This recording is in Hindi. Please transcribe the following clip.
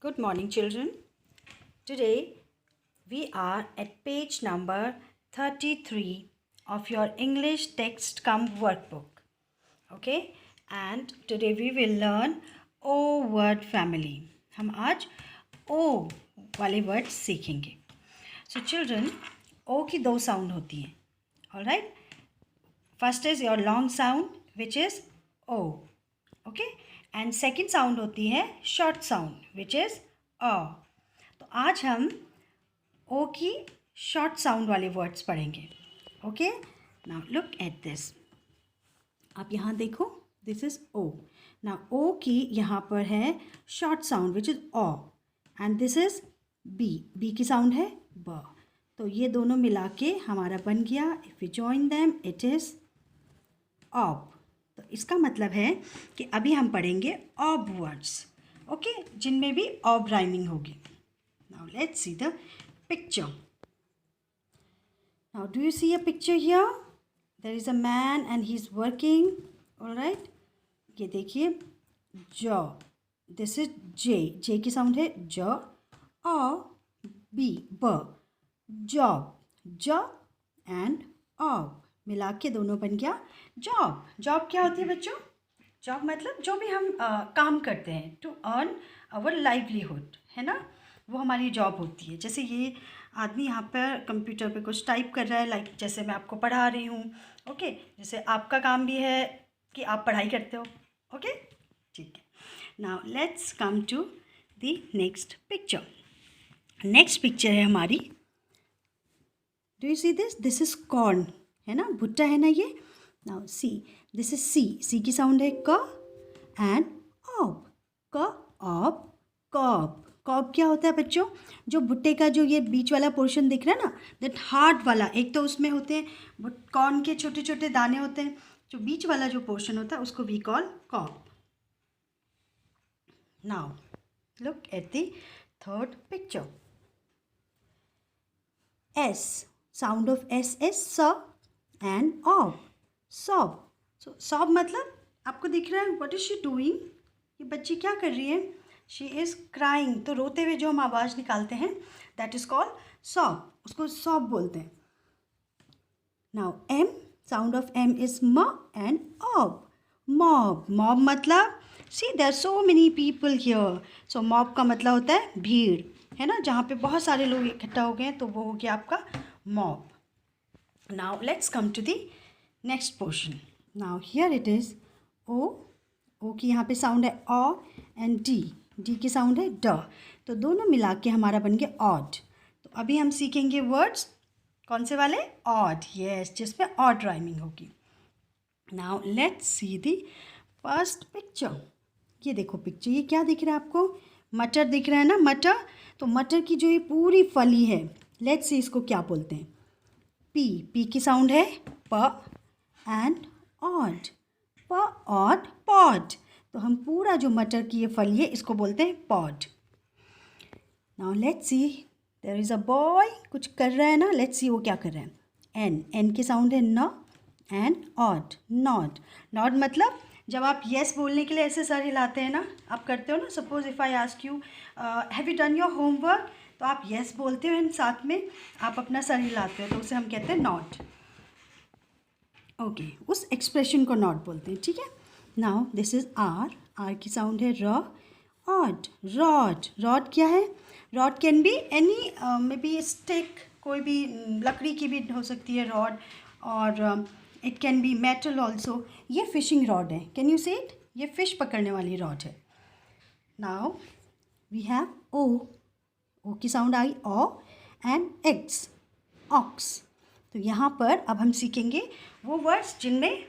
Good morning, children. Today we are at page number 33 of your English text cum workbook. Okay, and today we will learn O word family. हम आज O वाले वर्ड सीखेंगे. So children, O की दो साउंड होती हैं. All right. First is your long sound, which is O. Okay. And second sound होती है शॉर्ट साउंड विच इज़ अ. तो आज हम ओ की शॉर्ट साउंड वाले वर्ड्स पढ़ेंगे. Okay, now look at this. आप यहाँ देखो, this is O. Now O की यहाँ पर है short sound which is O, and this is B. B की साउंड है ब. तो ये दोनों मिला के हमारा बन गया, if you join them it is ob. तो इसका मतलब है कि अभी हम पढ़ेंगे ऑब वर्ड्स. ओके, जिनमें भी ऑब राइमिंग होगी. Now let's see the picture. Now do you see a picture here? There is a man and he is working. Alright, ये देखिए जॉ. This is J. जे की साउंड है ज. और बी ब. जॉब. ज एंड ऑब मिला के दोनों बन गया जॉब. जॉब क्या होती है बच्चों? जॉब मतलब जो भी हम काम करते हैं टू अर्न आवर लाइवलीहुड, है ना, वो हमारी जॉब होती है. जैसे ये आदमी यहाँ पर कंप्यूटर पे कुछ टाइप कर रहा है, लाइक जैसे मैं आपको पढ़ा रही हूँ. ओके, जैसे आपका काम भी है कि आप पढ़ाई करते हो. ओके, ठीक है. Now let's come to the next picture. Next picture है हमारी. Do you see this? This is corn, है ना, भुट्टा है ना ये. Now C, this is C. C की साउंड है क एंड ऑब. क ऑब कॉब. कॉब क्या होता है बच्चों? जो भुट्टे का जो ये बीच वाला पोर्शन दिख रहा है ना, दैट हार्ड वाला. एक तो उसमें होते हैं कॉर्न के छोटे छोटे दाने होते हैं, जो बीच वाला जो पोर्शन होता है उसको we call cob. Now look at the third picture. S. Sound of S is स and ob. Sob. So sob मतलब आपको दिख रहा है. What is she doing? ये बच्ची क्या कर रही है? She is crying. तो रोते हुए जो हम आवाज़ निकालते हैं दैट इज़ कॉल्ड सॉब. उसको सॉब बोलते हैं. Now M. Sound of M is म एंड ऑब. मॉब. मॉब मतलब सी there are so many people here. So mob का मतलब होता है भीड़, है ना, जहाँ पे बहुत सारे लोग इकट्ठा हो गए हैं, तो वो हो गया आपका mob. Now let's come to the next portion. Now here it is O. O की यहाँ पे साउंड है ऑ एंड डी. डी की साउंड है ड. तो दोनों मिला के हमारा बन गया ऑड. तो अभी हम सीखेंगे वर्ड्स कौन से वाले? ऑड. यस, जिसमें ऑड राइमिंग होगी. Now let's C the first picture. ये देखो पिक्चर, ये क्या दिख रहा है आपको? मटर दिख रहा है ना, मटर. तो मटर की जो ये पूरी फली है, लेट्स सी इसको क्या बोलते हैं? पी. पी की साउंड है प एंड ऑड. प ऑड पॉड. तो हम पूरा जो मटर की ये फली है इसको बोलते हैं pod. Now let's see, there is a boy. कुछ कर रहा है ना, लेट्स सी वो क्या कर रहा है. एन. एन की साउंड है न एंड ऑड. नॉड. नॉड मतलब जब आप येस बोलने के लिए ऐसे सर हिलाते हैं ना, आप करते हो ना. Suppose if I ask you have you done your homework, तो आप येस बोलते हो एंड साथ में आप अपना सर हिलाते हो, तो उसे हम कहते हैं नॉट. ओके, उस एक्सप्रेशन को नॉट बोलते हैं. ठीक है. Now this is R. R की साउंड है र. ऑड. रॉड. रॉड क्या है? Rod can be any may be stick. कोई भी लकड़ी की भी हो सकती है रॉड, और it can be metal also. ये फिशिंग रॉड है. Can you see it? ये फिश पकड़ने वाली रॉड है. Now we have O. O की साउंड आई ऑ एंड एक्स. ऑक्स. तो यहाँ पर अब हम सीखेंगे वो वर्ड्स जिनमें